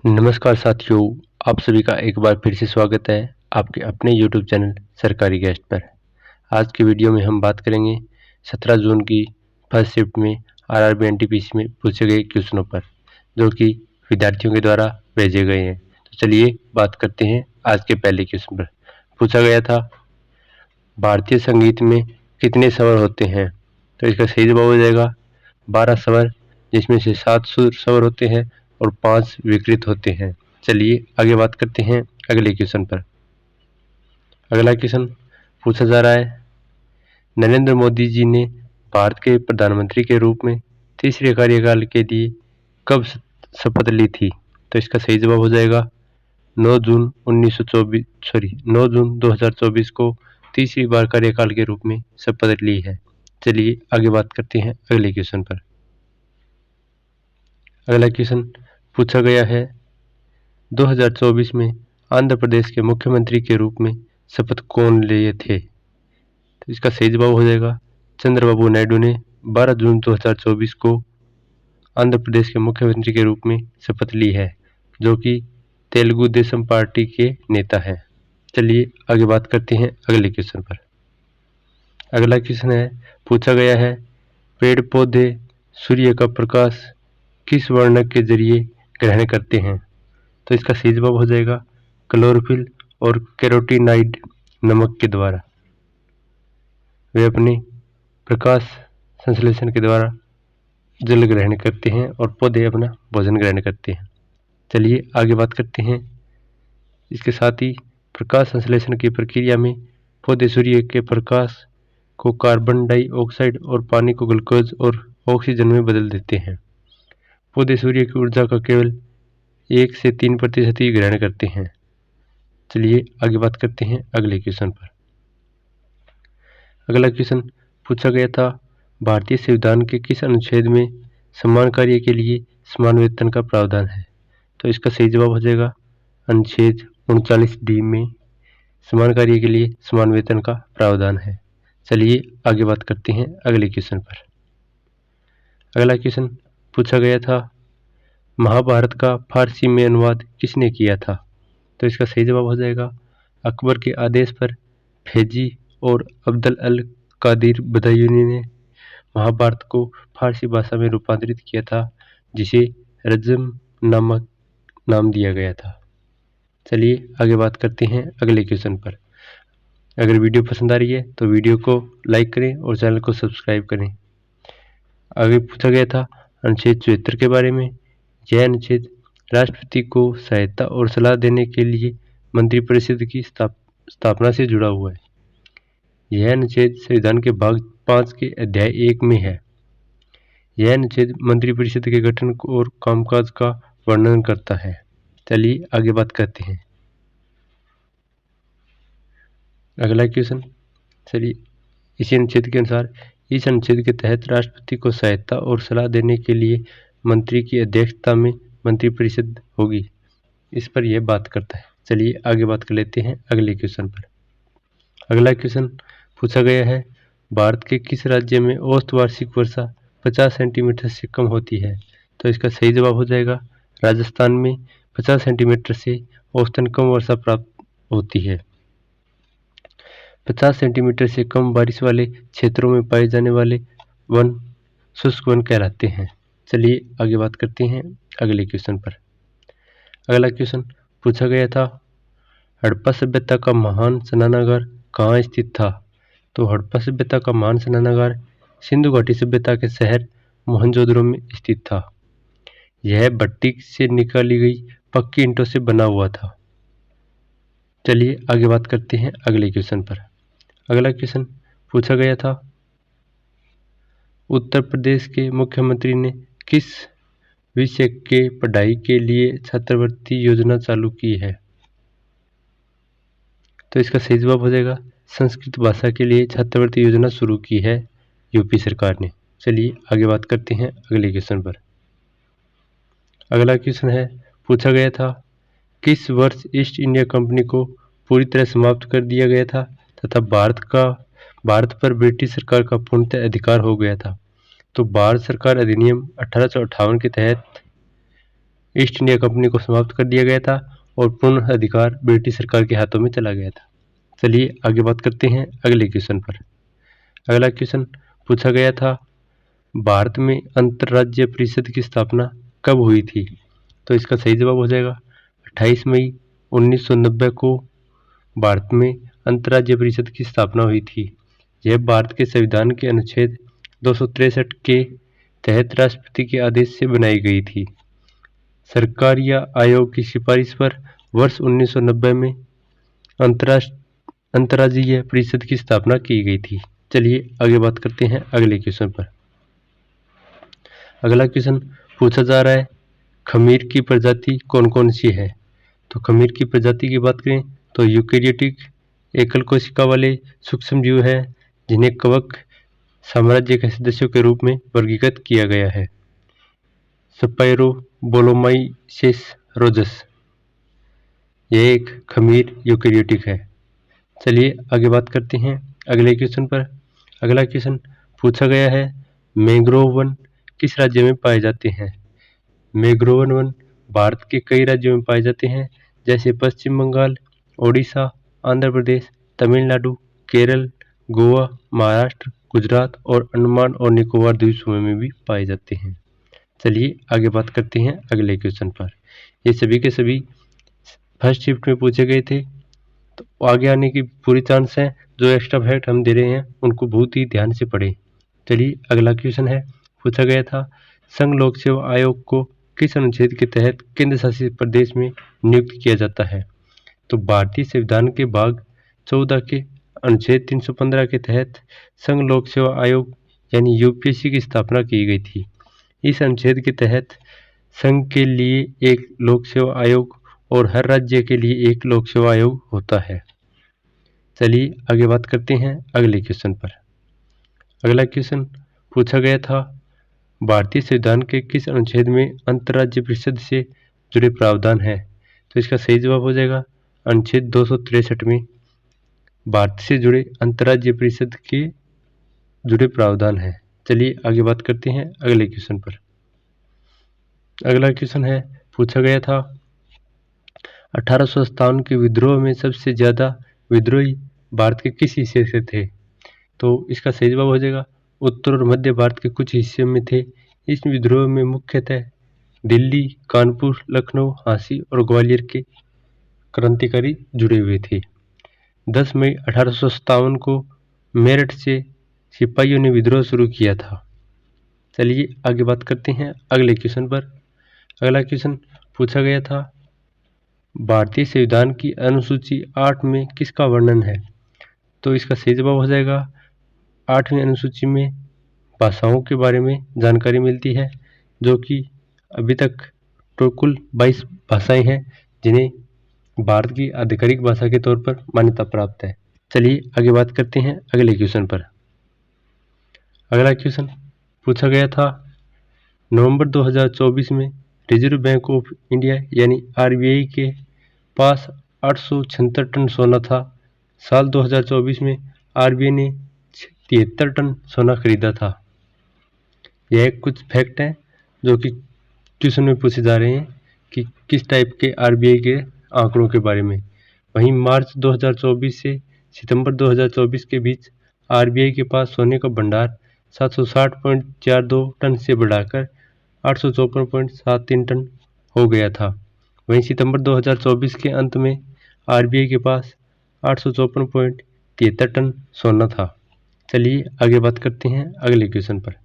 नमस्कार साथियों, आप सभी का एक बार फिर से स्वागत है आपके अपने YouTube चैनल सरकारी गेस्ट पर। आज की वीडियो में हम बात करेंगे 17 जून की फर्स्ट शिफ्ट में आरआरबी एनटीपीसी में पूछे गए क्वेश्चनों पर, जो कि विद्यार्थियों के द्वारा भेजे गए हैं। तो चलिए बात करते हैं आज के पहले क्वेश्चन पर। पूछा गया था, भारतीय संगीत में कितने स्वर होते हैं? तो इसका सही जवाब हो जाएगा 12 स्वर, जिसमें से 7 स्वर होते हैं और 5 विकृत होते हैं। चलिए आगे बात करते हैं अगले क्वेश्चन पर। अगला क्वेश्चन पूछा जा रहा है, नरेंद्र मोदी जी ने भारत के प्रधानमंत्री के रूप में तीसरे कार्यकाल के लिए कब शपथ ली थी? तो इसका सही जवाब हो जाएगा 9 जून 2024 को तीसरी बार कार्यकाल के रूप में शपथ ली है। चलिए आगे बात करते हैं अगले क्वेश्चन पर। अगला क्वेश्चन पूछा गया है, 2024 में आंध्र प्रदेश के मुख्यमंत्री के रूप में शपथ कौन लिए थे? तो इसका सही जवाब हो जाएगा चंद्रबाबू नायडू ने 12 जून 2024 को आंध्र प्रदेश के मुख्यमंत्री के रूप में शपथ ली है, जो कि तेलुगु देशम पार्टी के नेता हैं। चलिए आगे बात करते हैं अगले क्वेश्चन पर। अगला क्वेश्चन है, पूछा गया है, पेड़ पौधे सूर्य का प्रकाश किस वर्णक के जरिए ग्रहण करते हैं? तो इसका सही जवाब हो जाएगा क्लोरोफिल और कैरोटीनाइड नमक के द्वारा। वे अपने प्रकाश संश्लेषण के द्वारा जल ग्रहण करते हैं और पौधे अपना भोजन ग्रहण करते हैं। चलिए आगे बात करते हैं। इसके साथ ही प्रकाश संश्लेषण की प्रक्रिया में पौधे सूर्य के प्रकाश को कार्बन डाइऑक्साइड और पानी को ग्लूकोज और ऑक्सीजन में बदल देते हैं। पौधे सूर्य की ऊर्जा का केवल 1 से 3% ही ग्रहण करते हैं। चलिए आगे बात करते हैं अगले क्वेश्चन पर। अगला क्वेश्चन पूछा गया था, भारतीय संविधान के किस अनुच्छेद में समान कार्य के लिए समान वेतन का प्रावधान है? तो इसका सही जवाब हो जाएगा अनुच्छेद 39D में समान कार्य के लिए समान वेतन का प्रावधान है। चलिए आगे बात करते हैं अगले क्वेश्चन पर। अगला क्वेश्चन पूछा गया था, महाभारत का फारसी में अनुवाद किसने किया था? तो इसका सही जवाब हो जाएगा अकबर के आदेश पर फैजी और अब्दुल अल कादिर बदायूनी ने महाभारत को फारसी भाषा में रूपांतरित किया था, जिसे रजम नामक नाम दिया गया था। चलिए आगे बात करते हैं अगले क्वेश्चन पर। अगर वीडियो पसंद आ रही है तो वीडियो को लाइक करें और चैनल को सब्सक्राइब करें। आगे पूछा गया था अनुच्छेद 74 के बारे में। यह अनुच्छेद राष्ट्रपति को सहायता और सलाह देने के लिए मंत्रिपरिषद की स्थापना से जुड़ा हुआ है। यह अनुच्छेद संविधान के भाग 5 के अध्याय 1 में है। यह अनुच्छेद मंत्रिपरिषद के गठन और कामकाज का वर्णन करता है। चलिए आगे बात करते हैं। अगला क्वेश्चन, चलिए इसी अनुच्छेद के अनुसार इस अनुच्छेद के तहत राष्ट्रपति को सहायता और सलाह देने के लिए मंत्री की अध्यक्षता में मंत्रिपरिषद होगी। इस पर यह बात करता है। चलिए आगे बात कर लेते हैं अगले क्वेश्चन पर। अगला क्वेश्चन पूछा गया है, भारत के किस राज्य में औसत वार्षिक वर्षा 50 सेंटीमीटर से कम होती है? तो इसका सही जवाब हो जाएगा राजस्थान में 50 सेंटीमीटर से औसतन कम वर्षा प्राप्त होती है। 50 सेंटीमीटर से कम बारिश वाले क्षेत्रों में पाए जाने वाले वन शुष्क वन कहलाते हैं। चलिए आगे बात करते हैं अगले क्वेश्चन पर। अगला क्वेश्चन पूछा गया था, हड़प्पा सभ्यता का महान स्नानागार कहाँ स्थित था? तो हड़प्पा सभ्यता का महान स्नानागार सिंधु घाटी सभ्यता के शहर मोहनजोदड़ो में स्थित था। यह भट्टी से निकाली गई पक्की ईंटों से बना हुआ था। चलिए आगे बात करते हैं अगले क्वेश्चन पर। अगला क्वेश्चन पूछा गया था, उत्तर प्रदेश के मुख्यमंत्री ने किस विषय के पढ़ाई के लिए छात्रवृत्ति योजना चालू की है? तो इसका सही जवाब हो जाएगा संस्कृत भाषा के लिए छात्रवृत्ति योजना शुरू की है यूपी सरकार ने। चलिए आगे बात करते हैं अगले क्वेश्चन पर। अगला क्वेश्चन है, पूछा गया था, किस वर्ष ईस्ट इंडिया कंपनी को पूरी तरह समाप्त कर दिया गया था तथा भारत पर ब्रिटिश सरकार का पूर्णतः अधिकार हो गया था? तो भारत सरकार अधिनियम 1858 के तहत ईस्ट इंडिया कंपनी को समाप्त कर दिया गया था और पूर्ण अधिकार ब्रिटिश सरकार के हाथों में चला गया था। चलिए आगे बात करते हैं अगले क्वेश्चन पर। अगला क्वेश्चन पूछा गया था, भारत में अंतर्राज्यीय परिषद की स्थापना कब हुई थी? तो इसका सही जवाब हो जाएगा 28 मई 1990 को भारत में अंतर्राज्यीय परिषद की स्थापना हुई थी। यह भारत के संविधान के अनुच्छेद 263 के तहत राष्ट्रपति के आदेश से बनाई गई थी। सरकार या आयोग की सिफारिश पर वर्ष 1990 में अंतर्राज्यीय परिषद की स्थापना की गई थी। चलिए आगे बात करते हैं अगले क्वेश्चन पर। अगला क्वेश्चन पूछा जा रहा है, खमीर की प्रजाति कौन कौन सी है? तो खमीर की प्रजाति की बात करें तो यूकेरियोटिक एकल कोशिका वाले सूक्ष्म जीव है, जिन्हें कवक साम्राज्य के सदस्यों के रूप में वर्गीकृत किया गया है। स्पाइरोबोलोमाइसेस रोजस, यह एक खमीर यूकेरियोटिक है। चलिए आगे बात करते हैं अगले क्वेश्चन पर। अगला क्वेश्चन पूछा गया है, मैंग्रोव वन किस राज्य में पाए जाते हैं? मैंग्रोव वन भारत के कई राज्यों में पाए जाते हैं, जैसे पश्चिम बंगाल, ओडिशा, आंध्र प्रदेश, तमिलनाडु, केरल, गोवा, महाराष्ट्र, गुजरात और अंडमान और निकोबार द्वीप समूह में भी पाए जाते हैं। चलिए आगे बात करते हैं अगले क्वेश्चन पर। ये सभी के सभी फर्स्ट शिफ्ट में पूछे गए थे, तो आगे आने की पूरी चांस है। जो एक्स्ट्रा फैक्ट हम दे रहे हैं उनको बहुत ही ध्यान से पढ़ें। चलिए अगला क्वेश्चन है, पूछा गया था, संघ लोक सेवा आयोग को किस अनुच्छेद के तहत केंद्र शासित प्रदेश में नियुक्त किया जाता है? तो भारतीय संविधान के भाग 14 के अनुच्छेद 315 के तहत संघ लोक सेवा आयोग यानी यूपीएससी की स्थापना की गई थी। इस अनुच्छेद के तहत संघ के लिए एक लोक सेवा आयोग और हर राज्य के लिए एक लोक सेवा आयोग होता है। चलिए आगे बात करते हैं अगले क्वेश्चन पर। अगला क्वेश्चन पूछा गया था, भारतीय संविधान के किस अनुच्छेद में अंतर्राज्यीय परिषद से जुड़े प्रावधान है? तो इसका सही जवाब हो जाएगा अनुच्छेद 263 में भारत से जुड़े अंतर्राज्यीय परिषद के जुड़े प्रावधान है। चलिए आगे बात करते हैं अगले क्वेश्चन पर। अगला क्वेश्चन है, पूछा गया था, 1857 के विद्रोह में सबसे ज्यादा विद्रोही भारत के किस हिस्से से थे? तो इसका सही जवाब हो जाएगा उत्तर और मध्य भारत के कुछ हिस्से में थे। इस विद्रोह में मुख्यतः दिल्ली, कानपुर, लखनऊ, झांसी और ग्वालियर के क्रांतिकारी जुड़े हुए थे। 10 मई 1857 को मेरठ से सिपाहियों ने विद्रोह शुरू किया था। चलिए आगे बात करते हैं अगले क्वेश्चन पर। अगला क्वेश्चन पूछा गया था, भारतीय संविधान की अनुसूची 8 में किसका वर्णन है? तो इसका सही जवाब हो जाएगा 8वीं अनुसूची में भाषाओं के बारे में जानकारी मिलती है, जो कि अभी तक तो कुल 22 भाषाएं हैं जिन्हें भारत की आधिकारिक भाषा के तौर पर मान्यता प्राप्त है। चलिए आगे बात करते हैं अगले क्वेश्चन पर। अगला क्वेश्चन पूछा गया था, नवंबर 2024 में रिजर्व बैंक ऑफ इंडिया यानी आरबीआई के पास 876 टन सोना था। साल 2024 में आरबीआई ने 73 टन सोना खरीदा था। यह कुछ फैक्ट हैं जो कि ट्यूशन में पूछे जा रहे हैं कि किस टाइप के आरबीआई के आंकड़ों के बारे में। वहीं मार्च 2024 से सितंबर 2024 के बीच आरबीआई के पास सोने का भंडार 760.42 टन से बढ़ाकर 854.73 टन हो गया था। वहीं सितंबर 2024 के अंत में आरबीआई के पास 854.73 टन सोना था। चलिए आगे बात करते हैं अगले क्वेश्चन पर।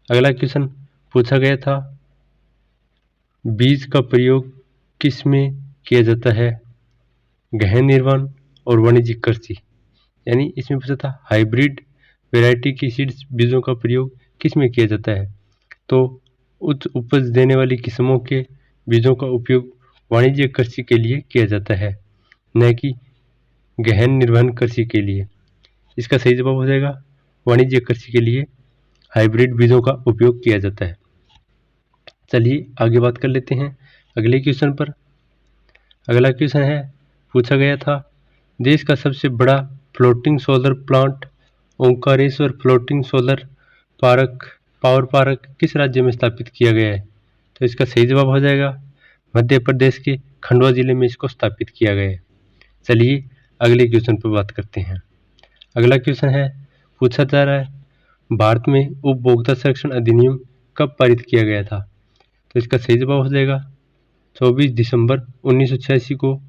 अगला क्वेश्चन पूछा गया था, बीज का प्रयोग किस में किया जाता है? गहन निर्माण और वाणिज्यिक कृषि, यानी इसमें पूछा था हाइब्रिड वैरायटी की सीड्स बीजों का प्रयोग किस में किया जाता है? तो उच्च उपज देने वाली किस्मों के बीजों का उपयोग वाणिज्यिक कृषि के लिए किया जाता है, न कि गहन निर्वहन कृषि के लिए। इसका सही जवाब हो जाएगा वाणिज्यिक कृषि के लिए हाइब्रिड बीजों का उपयोग किया जाता है। चलिए आगे बात कर लेते हैं अगले क्वेश्चन पर। अगला क्वेश्चन है, पूछा गया था, देश का सबसे बड़ा floating solar plant Omkareshwar floating solar power park किस राज्य में स्थापित किया गया है? तो इसका सही जवाब हो जाएगा मध्य प्रदेश के खंडवा जिले में इसको स्थापित किया गया है। चलिए अगले क्वेश्चन पर बात करते हैं। अगला क्वेश्चन है, पूछा जा रहा है भारत में उपभोक्ता संरक्षण अधिनियम कब पारित किया गया था? तो इसका सही जवाब हो जाएगा 24 दिसंबर 1986 को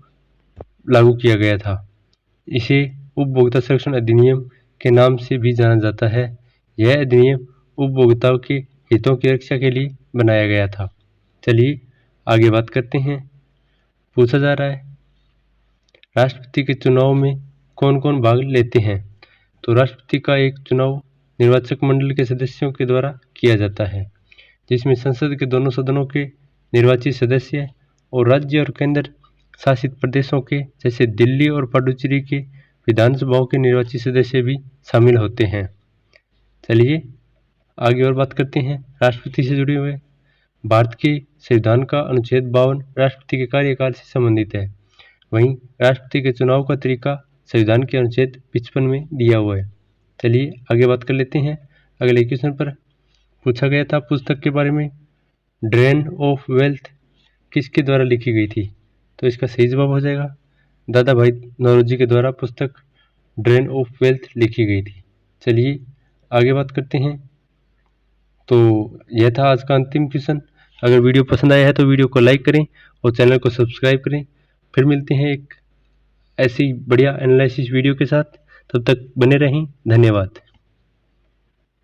लागू किया गया था। इसे उपभोक्ता संरक्षण अधिनियम के नाम से भी जाना जाता है। यह अधिनियम उपभोक्ताओं के हितों की रक्षा के लिए बनाया गया था। चलिए आगे बात करते हैं। पूछा जा रहा है राष्ट्रपति के चुनाव में कौन कौन भाग लेते हैं? तो राष्ट्रपति का एक चुनाव निर्वाचक मंडल के सदस्यों के द्वारा किया जाता है, जिसमें संसद के दोनों सदनों के निर्वाचित सदस्य और राज्य और केंद्र शासित प्रदेशों के जैसे दिल्ली और पुडुचेरी के विधानसभाओं के निर्वाचित सदस्य भी शामिल होते हैं। चलिए आगे और बात करते हैं राष्ट्रपति से जुड़े हुए। भारत के संविधान का अनुच्छेद 52 राष्ट्रपति के कार्यकाल से संबंधित है। वहीं राष्ट्रपति के चुनाव का तरीका संविधान के अनुच्छेद 55 में दिया हुआ है। चलिए आगे बात कर लेते हैं। अगले क्वेश्चन पर पूछा गया था पुस्तक के बारे में, ड्रेन ऑफ वेल्थ किसके द्वारा लिखी गई थी? तो इसका सही जवाब हो जाएगा दादा भाई नौरोजी के द्वारा पुस्तक ड्रेन ऑफ वेल्थ लिखी गई थी। चलिए आगे बात करते हैं। तो यह था आज का अंतिम क्वेश्चन। अगर वीडियो पसंद आया है तो वीडियो को लाइक करें और चैनल को सब्सक्राइब करें। फिर मिलते हैं एक ऐसी बढ़िया एनालिसिस वीडियो के साथ, तब तक बने रहें। धन्यवाद।